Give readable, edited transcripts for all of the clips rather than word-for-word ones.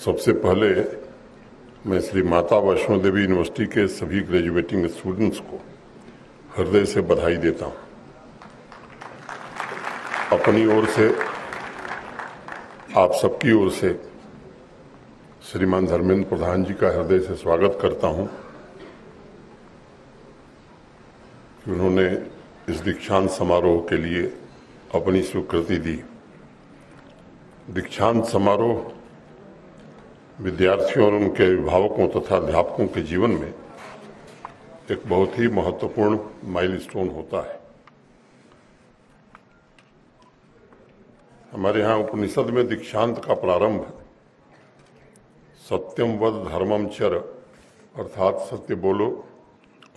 सबसे पहले मैं श्री माता वैष्णो देवी यूनिवर्सिटी के सभी ग्रेजुएटिंग स्टूडेंट्स को हृदय से बधाई देता हूं। अपनी ओर से, आप सबकी ओर से श्रीमान धर्मेंद्र प्रधान जी का हृदय से स्वागत करता हूं कि उन्होंने इस दीक्षांत समारोह के लिए अपनी स्वीकृति दी। दीक्षांत समारोह विद्यार्थियों और उनके अभिभावकों तथा अध्यापकों के जीवन में एक बहुत ही महत्वपूर्ण माइलस्टोन होता है। हमारे यहाँ उपनिषद में दीक्षांत का प्रारंभ सत्यम वद धर्मम चर अर्थात सत्य बोलो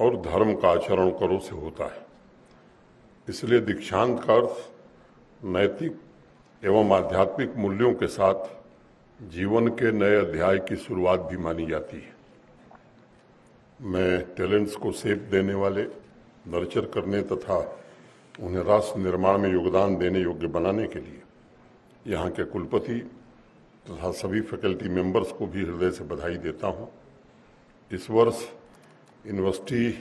और धर्म का आचरण करो से होता है। इसलिए दीक्षांत का अर्थ नैतिक एवं आध्यात्मिक मूल्यों के साथ जीवन के नए अध्याय की शुरुआत भी मानी जाती है। मैं टैलेंट्स को शेप देने वाले, नर्चर करने तथा उन्हें राष्ट्र निर्माण में योगदान देने योग्य बनाने के लिए यहाँ के कुलपति तथा सभी फैकल्टी मेंबर्स को भी हृदय से बधाई देता हूँ। इस वर्ष यूनिवर्सिटी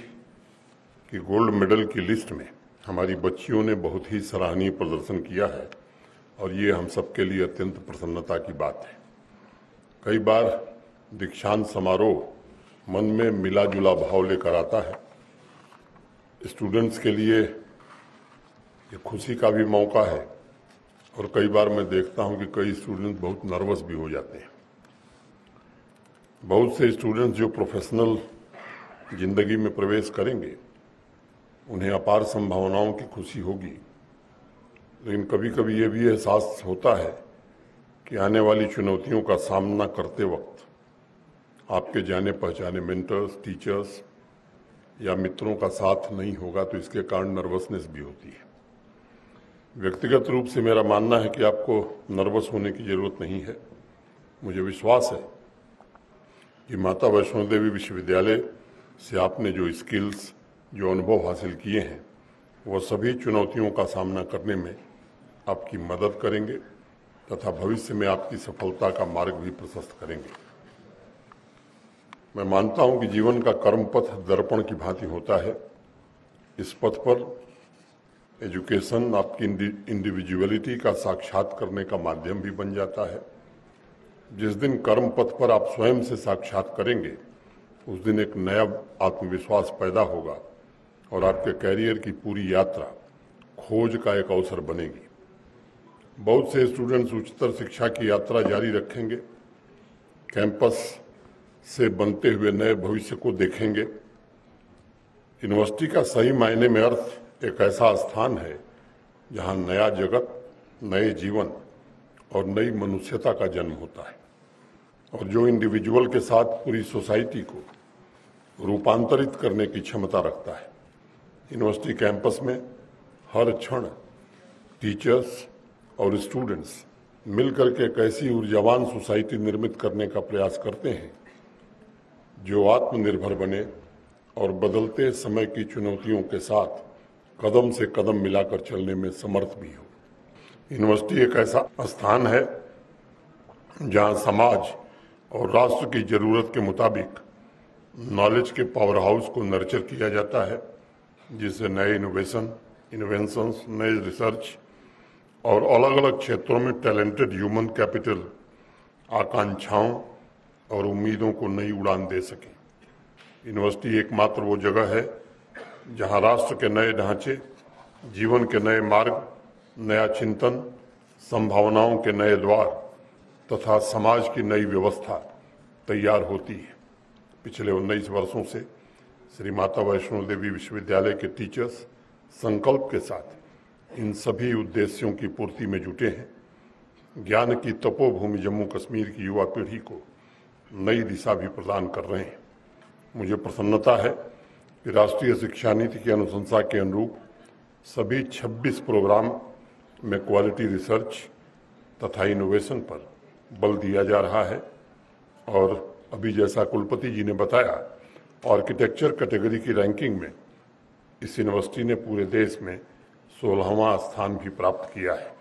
की गोल्ड मेडल की लिस्ट में हमारी बच्चियों ने बहुत ही सराहनीय प्रदर्शन किया है और ये हम सबके लिए अत्यंत प्रसन्नता की बात है। कई बार दीक्षांत समारोह मन में मिला जुला भाव लेकर आता है। स्टूडेंट्स के लिए ये खुशी का भी मौका है और कई बार मैं देखता हूं कि कई स्टूडेंट्स बहुत नर्वस भी हो जाते हैं। बहुत से स्टूडेंट्स जो प्रोफेशनल जिंदगी में प्रवेश करेंगे उन्हें अपार संभावनाओं की खुशी होगी, लेकिन कभी कभी ये भी एहसास होता है कि आने वाली चुनौतियों का सामना करते वक्त आपके जाने पहचाने मेंटर्स, टीचर्स या मित्रों का साथ नहीं होगा तो इसके कारण नर्वसनेस भी होती है। व्यक्तिगत रूप से मेरा मानना है कि आपको नर्वस होने की जरूरत नहीं है। मुझे विश्वास है कि माता वैष्णो देवी विश्वविद्यालय से आपने जो स्किल्स, जो अनुभव हासिल किए हैं वो सभी चुनौतियों का सामना करने में आपकी मदद करेंगे तथा भविष्य में आपकी सफलता का मार्ग भी प्रशस्त करेंगे। मैं मानता हूं कि जीवन का कर्म पथ दर्पण की भांति होता है। इस पथ पर एजुकेशन आपकी इंडिविजुअलिटी का साक्षात करने का माध्यम भी बन जाता है। जिस दिन कर्म पथ पर आप स्वयं से साक्षात करेंगे उस दिन एक नया आत्मविश्वास पैदा होगा और आपके कैरियर की पूरी यात्रा खोज का एक अवसर बनेगी। बहुत से स्टूडेंट्स उच्चतर शिक्षा की यात्रा जारी रखेंगे, कैंपस से बनते हुए नए भविष्य को देखेंगे। यूनिवर्सिटी का सही मायने में अर्थ एक ऐसा स्थान है जहां नया जगत, नए जीवन और नई मनुष्यता का जन्म होता है और जो इंडिविजुअल के साथ पूरी सोसाइटी को रूपांतरित करने की क्षमता रखता है। यूनिवर्सिटी कैंपस में हर क्षण टीचर्स और स्टूडेंट्स मिलकर के एक ऐसी ऊर्जावान सोसाइटी निर्मित करने का प्रयास करते हैं जो आत्मनिर्भर बने और बदलते समय की चुनौतियों के साथ कदम से कदम मिलाकर चलने में समर्थ भी हो। यूनिवर्सिटी एक ऐसा स्थान है जहां समाज और राष्ट्र की जरूरत के मुताबिक नॉलेज के पावर हाउस को नर्चर किया जाता है, जिससे नए इन्वेंशंस, नए रिसर्च और अलग अलग क्षेत्रों में टैलेंटेड ह्यूमन कैपिटल आकांक्षाओं और उम्मीदों को नई उड़ान दे सके। यूनिवर्सिटी एकमात्र वो जगह है जहां राष्ट्र के नए ढांचे, जीवन के नए मार्ग, नया चिंतन, संभावनाओं के नए द्वार तथा समाज की नई व्यवस्था तैयार होती है। पिछले 19 वर्षों से श्री माता वैष्णो देवी विश्वविद्यालय के टीचर्स संकल्प के साथ इन सभी उद्देश्यों की पूर्ति में जुटे हैं। ज्ञान की तपोभूमि जम्मू कश्मीर की युवा पीढ़ी को नई दिशा भी प्रदान कर रहे हैं। मुझे प्रसन्नता है कि राष्ट्रीय शिक्षा नीति की अनुशंसा के अनुरूप सभी 26 प्रोग्राम में क्वालिटी रिसर्च तथा इनोवेशन पर बल दिया जा रहा है और अभी जैसा कुलपति जी ने बताया, आर्किटेक्चर कैटेगरी की रैंकिंग में इस यूनिवर्सिटी ने पूरे देश में 16वां स्थान भी प्राप्त किया है।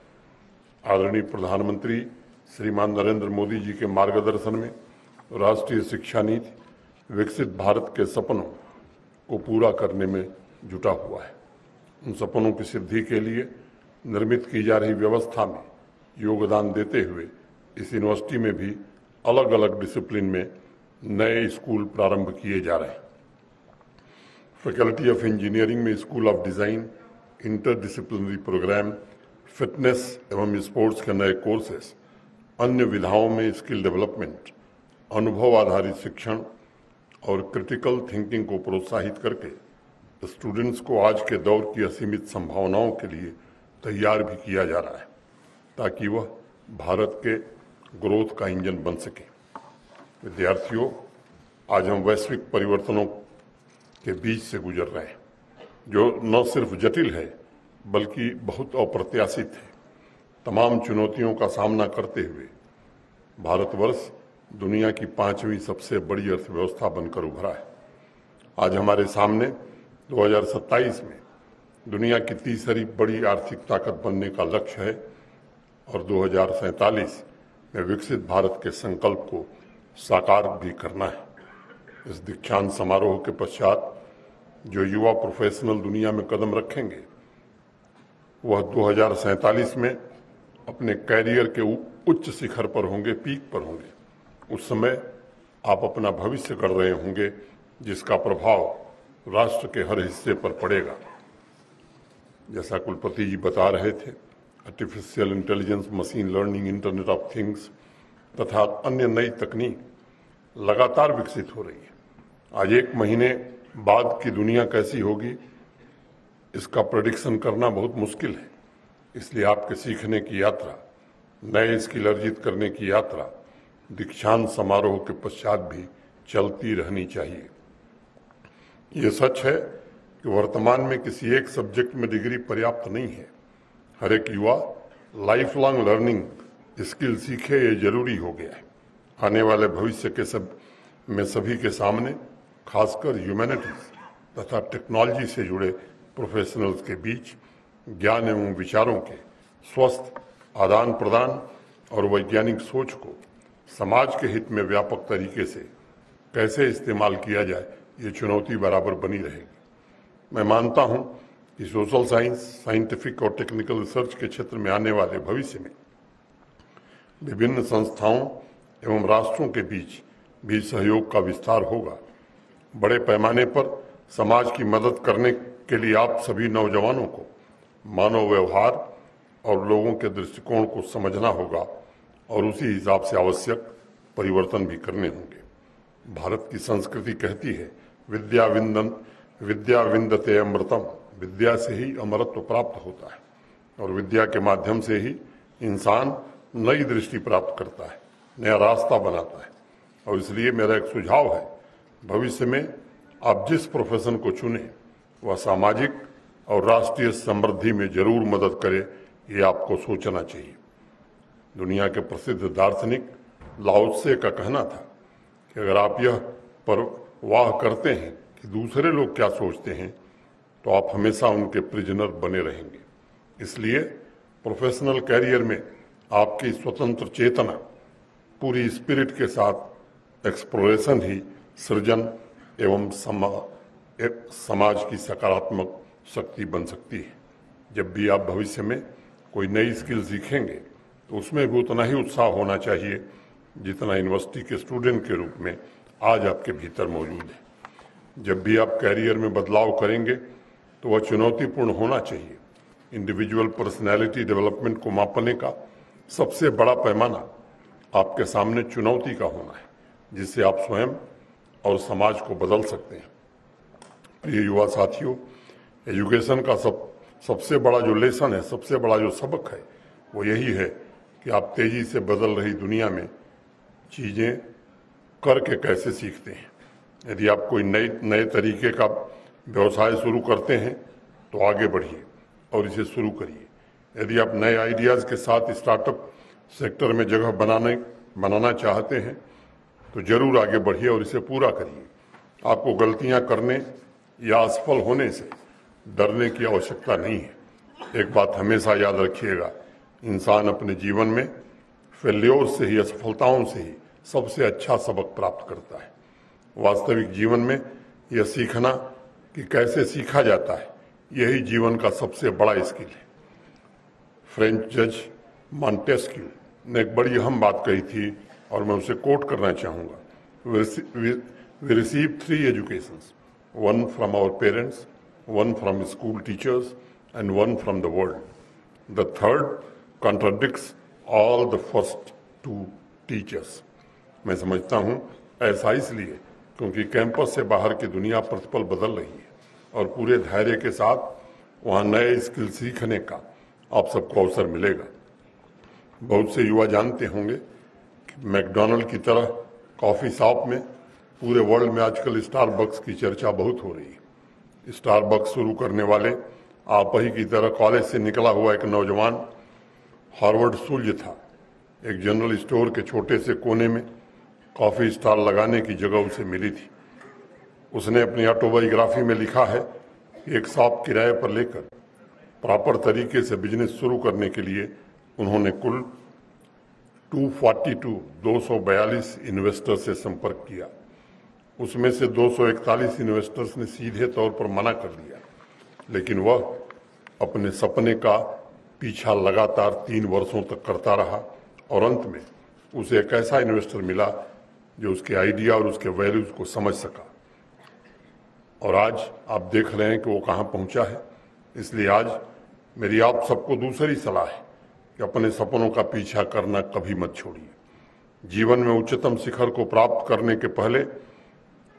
आदरणीय प्रधानमंत्री श्रीमान नरेंद्र मोदी जी के मार्गदर्शन में राष्ट्रीय शिक्षा नीति विकसित भारत के सपनों को पूरा करने में जुटा हुआ है। उन सपनों की सिद्धि के लिए निर्मित की जा रही व्यवस्था में योगदान देते हुए इस यूनिवर्सिटी में भी अलग अलग डिसिप्लिन में नए स्कूल प्रारंभ किए जा रहे हैं। फैकल्टी ऑफ इंजीनियरिंग में school of design, interdisciplinary programme, fitness एवं स्पोर्ट्स के नए कोर्सेस, अन्य विधाओं में स्किल डेवलपमेंट, अनुभव आधारित शिक्षण और क्रिटिकल थिंकिंग को प्रोत्साहित करके स्टूडेंट्स को आज के दौर की असीमित संभावनाओं के लिए तैयार भी किया जा रहा है ताकि वह भारत के ग्रोथ का इंजन बन सके। विद्यार्थियों, आज हम वैश्विक परिवर्तनों के बीच से गुजर रहे हैं जो न सिर्फ जटिल है बल्कि बहुत अप्रत्याशित है। तमाम चुनौतियों का सामना करते हुए भारतवर्ष दुनिया की 5वीं सबसे बड़ी अर्थव्यवस्था बनकर उभरा है। आज हमारे सामने 2027 में दुनिया की तीसरी बड़ी आर्थिक ताकत बनने का लक्ष्य है और 2047 में विकसित भारत के संकल्प को साकार भी करना है। इस दीक्षांत समारोह के पश्चात जो युवा प्रोफेशनल दुनिया में कदम रखेंगे वह 2047 में अपने कैरियर के उच्च शिखर पर होंगे, पीक पर होंगे। उस समय आप अपना भविष्य कर रहे होंगे जिसका प्रभाव राष्ट्र के हर हिस्से पर पड़ेगा। जैसा कुलपति जी बता रहे थे, artificial intelligence, machine learning, internet of things तथा अन्य नई तकनीक लगातार विकसित हो रही है। आज एक महीने बाद की दुनिया कैसी होगी इसका प्रेडिक्शन करना बहुत मुश्किल है। इसलिए आपके सीखने की यात्रा, नए स्किल अर्जित करने की यात्रा दीक्षांत समारोह के पश्चात भी चलती रहनी चाहिए। ये सच है कि वर्तमान में किसी एक सब्जेक्ट में डिग्री पर्याप्त नहीं है। हर एक युवा लाइफ लॉन्ग लर्निंग स्किल सीखे, ये जरूरी हो गया है। आने वाले भविष्य के सभी के सामने खासकर ह्यूमैनिटीज तथा टेक्नोलॉजी से जुड़े प्रोफेशनल्स के बीच ज्ञान एवं विचारों के स्वस्थ आदान प्रदान और वैज्ञानिक सोच को समाज के हित में व्यापक तरीके से कैसे इस्तेमाल किया जाए, ये चुनौती बराबर बनी रहेगी। मैं मानता हूं कि सोशल साइंस, साइंटिफिक और टेक्निकल रिसर्च के क्षेत्र में आने वाले भविष्य में विभिन्न संस्थाओं एवं राष्ट्रों के बीच भी सहयोग का विस्तार होगा। बड़े पैमाने पर समाज की मदद करने के लिए आप सभी नौजवानों को मानव व्यवहार और लोगों के दृष्टिकोण को समझना होगा और उसी हिसाब से आवश्यक परिवर्तन भी करने होंगे। भारत की संस्कृति कहती है, विद्या विंदते अमृतम, विद्या से ही अमरत्व प्राप्त होता है और विद्या के माध्यम से ही इंसान नई दृष्टि प्राप्त करता है, नया रास्ता बनाता है। और इसलिए मेरा एक सुझाव है, भविष्य में आप जिस प्रोफेशन को चुने वह सामाजिक और राष्ट्रीय समृद्धि में जरूर मदद करे, ये आपको सोचना चाहिए। दुनिया के प्रसिद्ध दार्शनिक लाओ त्से का कहना था कि अगर आप यह परवाह करते हैं कि दूसरे लोग क्या सोचते हैं तो आप हमेशा उनके प्रिजनर बने रहेंगे। इसलिए प्रोफेशनल कैरियर में आपकी स्वतंत्र चेतना, पूरी स्पिरिट के साथ एक्सप्लोरेशन ही सृजन एवं समाज की सकारात्मक शक्ति बन सकती है। जब भी आप भविष्य में कोई नई स्किल सीखेंगे तो उसमें भी उतना ही उत्साह होना चाहिए जितना यूनिवर्सिटी के स्टूडेंट के रूप में आज आपके भीतर मौजूद है। जब भी आप कैरियर में बदलाव करेंगे तो वह चुनौतीपूर्ण होना चाहिए। इंडिविजुअल पर्सनैलिटी डेवलपमेंट को मापने का सबसे बड़ा पैमाना आपके सामने चुनौती का होना है, जिससे आप स्वयं और समाज को बदल सकते हैं। प्रिय युवा साथियों, एजुकेशन का सबसे बड़ा जो लेसन है, सबसे बड़ा जो सबक है, वो यही है कि आप तेजी से बदल रही दुनिया में चीज़ें करके कैसे सीखते हैं। यदि आप कोई नए तरीके का व्यवसाय शुरू करते हैं तो आगे बढ़िए और इसे शुरू करिए। यदि आप नए आइडियाज़ के साथ स्टार्टअप सेक्टर में जगह बनाना चाहते हैं तो जरूर आगे बढ़िए और इसे पूरा करिए। आपको गलतियां करने या असफल होने से डरने की आवश्यकता नहीं है। एक बात हमेशा याद रखिएगा, इंसान अपने जीवन में फेल्योर से ही, असफलताओं से ही सबसे अच्छा सबक प्राप्त करता है। वास्तविक जीवन में यह सीखना कि कैसे सीखा जाता है, यही जीवन का सबसे बड़ा स्किल है। फ्रेंच जज मॉन्टेस्क्यू ने एक बड़ी अहम बात कही थी और मैं उसे कोट करना चाहूँगा। We receive 3 educations, one from our parents, one from school teachers, and one from the world. The third contradicts all the first 2 teachers. मैं समझता हूँ ऐसा इसलिए क्योंकि कैंपस से बाहर की दुनिया प्रतिपल बदल रही है और पूरे धैर्य के साथ वहाँ नए स्किल सीखने का आप सबको अवसर मिलेगा। बहुत से युवा जानते होंगे कि मैकडॉनल्ड की तरह कॉफ़ी शॉप में पूरे वर्ल्ड में आजकल स्टारबक्स की चर्चा बहुत हो रही है। स्टारबक्स शुरू करने वाले आप ही की तरह कॉलेज से निकला हुआ एक नौजवान हार्वर्ड शुल्य था। एक जनरल स्टोर के छोटे से कोने में कॉफ़ी स्टॉल लगाने की जगह उसे मिली थी। उसने अपनी ऑटोबायोग्राफी में लिखा है कि एक शॉप किराए पर लेकर प्रॉपर तरीके से बिजनेस शुरू करने के लिए उन्होंने कुल 242 इन्वेस्टर से संपर्क किया। उसमें से 241 इन्वेस्टर्स ने सीधे तौर पर मना कर दिया, लेकिन वह अपने सपने का पीछा लगातार 3 वर्षों तक करता रहा और अंत में उसे एक ऐसा इन्वेस्टर मिला जो उसके आइडिया और उसके वैल्यूज को समझ सका। और आज आप देख रहे हैं कि वो कहाँ पहुँचा है। इसलिए आज मेरी आप सबको दूसरी सलाह है कि अपने सपनों का पीछा करना कभी मत छोड़िए। जीवन में उच्चतम शिखर को प्राप्त करने के पहले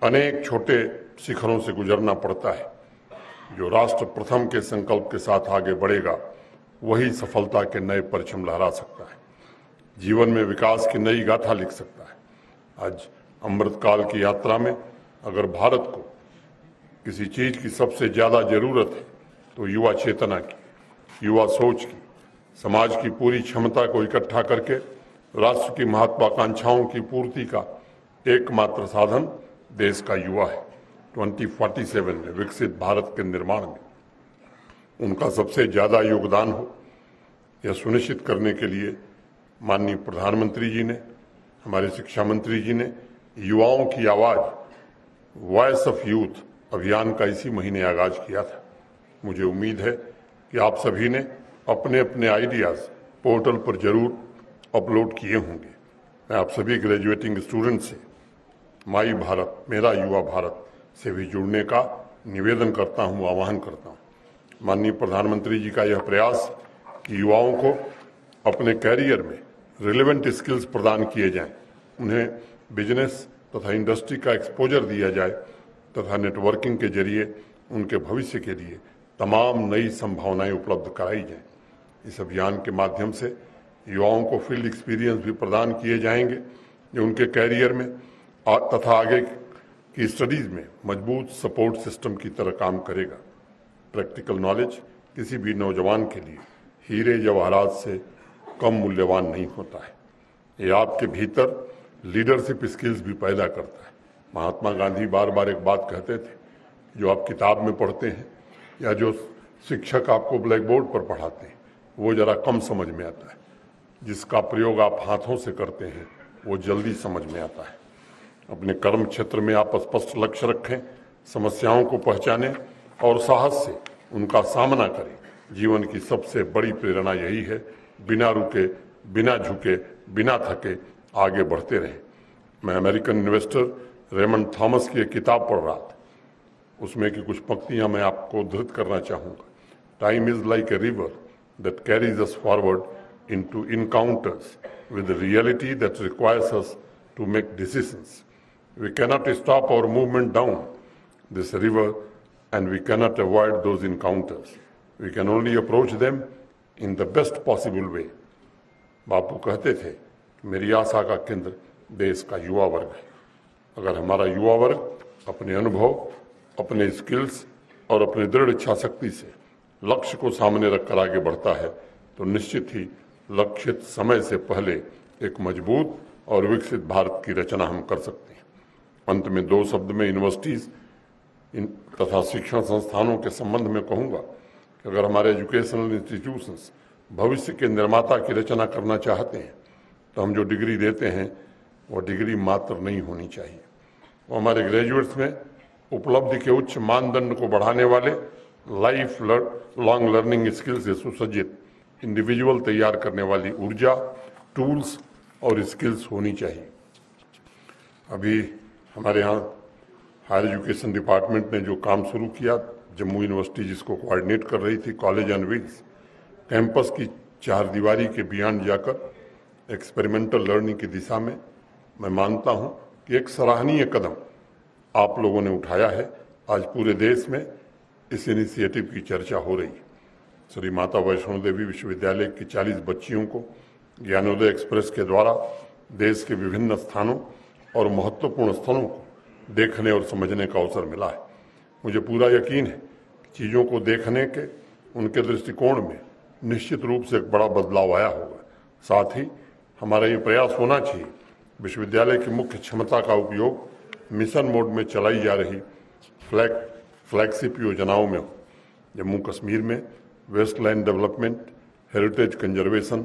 अनेक छोटे शिखरों से गुजरना पड़ता है। जो राष्ट्र प्रथम के संकल्प के साथ आगे बढ़ेगा वही सफलता के नए परचम लहरा सकता है, जीवन में विकास की नई गाथा लिख सकता है। आज अमृतकाल की यात्रा में अगर भारत को किसी चीज की सबसे ज्यादा जरूरत है तो युवा चेतना की, युवा सोच की, समाज की पूरी क्षमता को इकट्ठा करके राष्ट्र की महत्वाकांक्षाओं की पूर्ति का एकमात्र साधन देश का युवा है। 2047 में विकसित भारत के निर्माण में उनका सबसे ज्यादा योगदान हो, यह सुनिश्चित करने के लिए माननीय प्रधानमंत्री जी ने, हमारे शिक्षा मंत्री जी ने युवाओं की आवाज वॉइस ऑफ यूथ अभियान का इसी महीने आगाज किया था। मुझे उम्मीद है कि आप सभी ने अपने अपने आइडियाज पोर्टल पर जरूर अपलोड किए होंगे। मैं आप सभी ग्रेजुएटिंग स्टूडेंट से माई भारत मेरा युवा भारत से भी जुड़ने का निवेदन करता हूं, आह्वान करता हूं। माननीय प्रधानमंत्री जी का यह प्रयास कि युवाओं को अपने कैरियर में रिलेवेंट स्किल्स प्रदान किए जाएं, उन्हें बिजनेस तथा इंडस्ट्री का एक्सपोजर दिया जाए तथा नेटवर्किंग के जरिए उनके भविष्य के लिए तमाम नई संभावनाएं उपलब्ध कराई जाएं। इस अभियान के माध्यम से युवाओं को फील्ड एक्सपीरियंस भी प्रदान किए जाएंगे जो उनके कैरियर में तथा आगे की स्टडीज में मजबूत सपोर्ट सिस्टम की तरह काम करेगा। प्रैक्टिकल नॉलेज किसी भी नौजवान के लिए हीरे जवाहरात से कम मूल्यवान नहीं होता है। ये आपके भीतर लीडरशिप स्किल्स भी पैदा करता है। महात्मा गांधी बार बार एक बात कहते थे, जो आप किताब में पढ़ते हैं या जो शिक्षक आपको ब्लैक बोर्ड पर पढ़ाते हैं वो जरा कम समझ में आता है, जिसका प्रयोग आप हाथों से करते हैं वो जल्दी समझ में आता है। अपने कर्म क्षेत्र में आप स्पष्ट लक्ष्य रखें, समस्याओं को पहचानें और साहस से उनका सामना करें। जीवन की सबसे बड़ी प्रेरणा यही है, बिना रुके, बिना झुके, बिना थके आगे बढ़ते रहें। मैं अमेरिकन इन्वेस्टर रेमंड थॉमस की एक किताब पढ़ रहा था, उसमें की कुछ पंक्तियां मैं आपको उद्धृत करना चाहूँगा। Time is like a river that carries us forward into encounters with reality that requires us to make decisions. We cannot stop our movement down this river and we cannot avoid those encounters. We can only approach them in the best possible way. बापू कहते थे कि मेरी आशा का केंद्र देश का युवा वर्ग है। अगर हमारा युवा वर्ग अपने अनुभव, अपने स्किल्स और अपने दृढ़ इच्छा शक्ति से लक्ष्य को सामने रखकर आगे बढ़ता है तो निश्चित ही लक्षित समय से पहले एक मजबूत और विकसित भारत की रचना हम कर सकते हैं। अंत में 2 शब्द में यूनिवर्सिटीज तथा शिक्षण संस्थानों के संबंध में कहूँगा कि अगर हमारे एजुकेशनल इंस्टीट्यूशंस भविष्य के निर्माता की रचना करना चाहते हैं तो हम जो डिग्री देते हैं वो डिग्री मात्र नहीं होनी चाहिए। वो हमारे ग्रेजुएट्स में उपलब्धि के उच्च मानदंड को बढ़ाने वाले लाइफ लॉन्ग लर्निंग स्किल्स से सुसज्जित इंडिविजुअल तैयार करने वाली ऊर्जा, टूल्स और स्किल्स होनी चाहिए। अभी हमारे यहाँ हायर एजुकेशन डिपार्टमेंट ने जो काम शुरू किया, जम्मू यूनिवर्सिटी जिसको कोऑर्डिनेट कर रही थी, कॉलेज ऑन व्हील्स, कैंपस की चार दीवारी के बियॉन्ड जाकर एक्सपेरिमेंटल लर्निंग की दिशा में मैं मानता हूं कि एक सराहनीय कदम आप लोगों ने उठाया है। आज पूरे देश में इस इनिशिएटिव की चर्चा हो रही है। श्री माता वैष्णो देवी विश्वविद्यालय की 40 बच्चियों को ज्ञानोदय एक्सप्रेस के द्वारा देश के विभिन्न स्थानों और महत्वपूर्ण स्थलों को देखने और समझने का अवसर मिला है। मुझे पूरा यकीन है कि चीज़ों को देखने के उनके दृष्टिकोण में निश्चित रूप से एक बड़ा बदलाव आया होगा। साथ ही हमारा ये प्रयास होना चाहिए विश्वविद्यालय की मुख्य क्षमता का उपयोग मिशन मोड में चलाई जा रही फ्लैगशिप योजनाओं में हो। जम्मू कश्मीर में wasteland development, heritage conservation,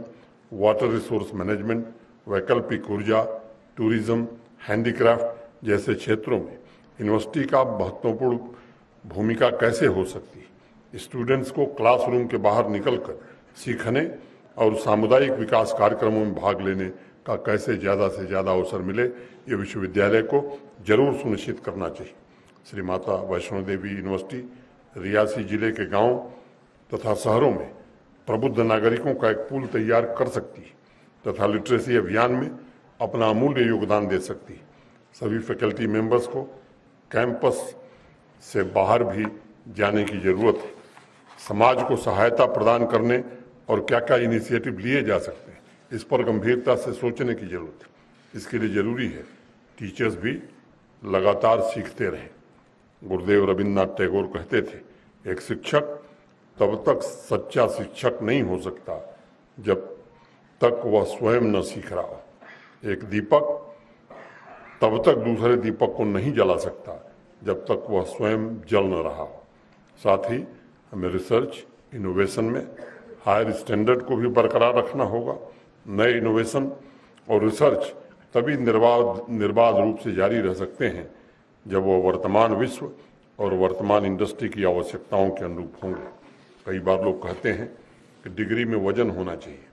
water resource management, वैकल्पिक ऊर्जा, टूरिज्म, हैंडीक्राफ्ट जैसे क्षेत्रों में यूनिवर्सिटी का महत्वपूर्ण भूमिका कैसे हो सकती है। स्टूडेंट्स को क्लासरूम के बाहर निकलकर सीखने और सामुदायिक विकास कार्यक्रमों में भाग लेने का कैसे ज़्यादा से ज़्यादा अवसर मिले, ये विश्वविद्यालय को जरूर सुनिश्चित करना चाहिए। श्री माता वैष्णो देवी यूनिवर्सिटी रियासी जिले के गांव तथा शहरों में प्रबुद्ध नागरिकों का एक पूल तैयार कर सकती है तथा लिटरेसी अभियान में अपना अमूल्य योगदान दे सकती है। सभी फैकल्टी मेंबर्स को कैंपस से बाहर भी जाने की जरूरत है। समाज को सहायता प्रदान करने और क्या क्या इनिशिएटिव लिए जा सकते हैं, इस पर गंभीरता से सोचने की जरूरत है। इसके लिए जरूरी है टीचर्स भी लगातार सीखते रहें। गुरुदेव रविन्द्रनाथ टैगोर कहते थे, एक शिक्षक तब तक सच्चा शिक्षक नहीं हो सकता जब तक वह स्वयं न सीख रहा हो। एक दीपक तब तक दूसरे दीपक को नहीं जला सकता जब तक वह स्वयं जल न रहा हो। साथ ही हमें रिसर्च इनोवेशन में हायर स्टैंडर्ड को भी बरकरार रखना होगा। नए इनोवेशन और रिसर्च तभी निर्बाध रूप से जारी रह सकते हैं जब वो वर्तमान विश्व और वर्तमान इंडस्ट्री की आवश्यकताओं के अनुरूप होंगे। कई बार लोग कहते हैं कि डिग्री में वजन होना चाहिए।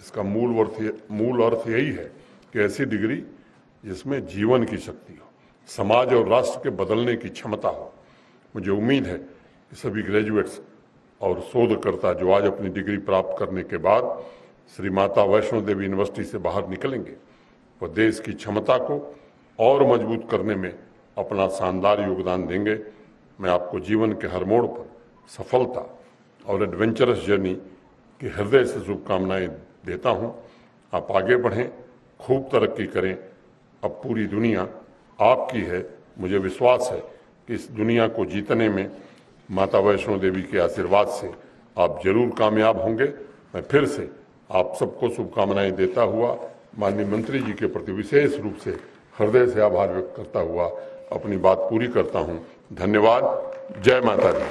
इसका मूल अर्थ यही है कि ऐसी डिग्री जिसमें जीवन की शक्ति हो, समाज और राष्ट्र के बदलने की क्षमता हो। मुझे उम्मीद है कि सभी ग्रेजुएट्स और शोधकर्ता जो आज अपनी डिग्री प्राप्त करने के बाद श्री माता वैष्णो देवी यूनिवर्सिटी से बाहर निकलेंगे, वह देश की क्षमता को और मजबूत करने में अपना शानदार योगदान देंगे। मैं आपको जीवन के हर मोड़ पर सफलता और एडवेंचरस जर्नी की हृदय से शुभकामनाएं देता हूं। आप आगे बढ़ें, खूब तरक्की करें। अब पूरी दुनिया आपकी है। मुझे विश्वास है कि इस दुनिया को जीतने में माता वैष्णो देवी के आशीर्वाद से आप जरूर कामयाब होंगे। मैं फिर से आप सबको शुभकामनाएं देता हुआ माननीय मंत्री जी के प्रति विशेष रूप से हृदय से आभार व्यक्त करता हुआ अपनी बात पूरी करता हूं। धन्यवाद। जय माता दी।